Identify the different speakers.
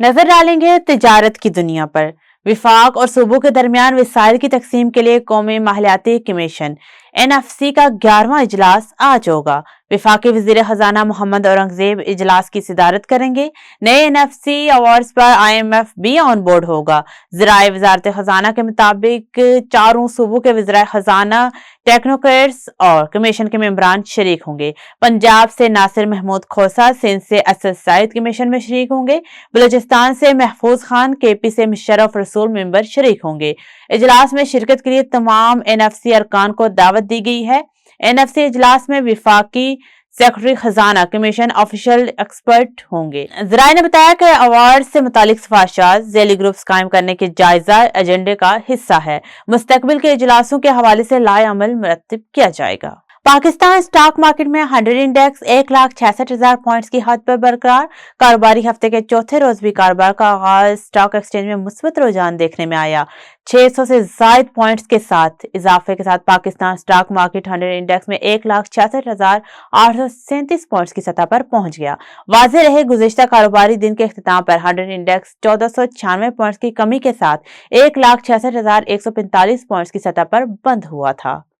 Speaker 1: नजर डालेंगे तिजारत की दुनिया पर। विफाक और सूबों के दरमियान वसाइल की तकसीम के लिए कौमी माहलियाती कमीशन NFC का 11वां इजलास आज होगा। विफाकी वजीर खजाना मोहम्मद औरंगजेब इजलास की सदारत करेंगे। नए NFC अवार्ड्स पर IMF भी ऑन बोर्ड होगा। ज़राए वजारत खजाना के मुताबिक चारों सूबों के वज़राए खजाना, टेक्नोक्रेट्स और कमीशन के मेंबरान शरीक होंगे। पंजाब से नासिर महमूद खोसा, सिंध से असद साइद कमीशन में शरीक होंगे। बलूचिस्तान से महफूज खान, KP से मुशर्रफ रसूल मेंबर शरीक होंगे। इजलास में शिरकत के लिए तमाम NFC अरकान को दावत दी गई है। NFC इजलास में विफाकी सेक्रेटरी खजाना, कमीशन, ऑफिशियल एक्सपर्ट होंगे। ज़राए ने बताया कि अवार्ड से मुतालिक सिफारिशात ज़ैली ग्रुप्स कायम करने के जायजा एजेंडे का हिस्सा है। मुस्तकबिल के इजलासों के हवाले से लाए अमल मुरत्तिब किया जाएगा। पाकिस्तान स्टॉक मार्केट में 100 इंडेक्स 1,66,000 पॉइंट्स की हद पर बरकरार। कारोबारी हफ्ते के चौथे रोज भी कारोबार का आगाज स्टॉक एक्सचेंज में मुस्बत रुझान देखने में आया। 600 से ज्यादा पॉइंट्स के साथ इजाफे के साथ पाकिस्तान स्टॉक मार्केट 100 इंडेक्स में 1,66,837 पॉइंट्स की सतह पर पहुंच गया। वाज़ेह रहे गुज़िश्ता कारोबारी दिन के इख्तिताम पर 100 इंडेक्स 1496 पॉइंट्स की कमी के साथ 1,66,145 पॉइंट्स की सतह पर बंद हुआ था।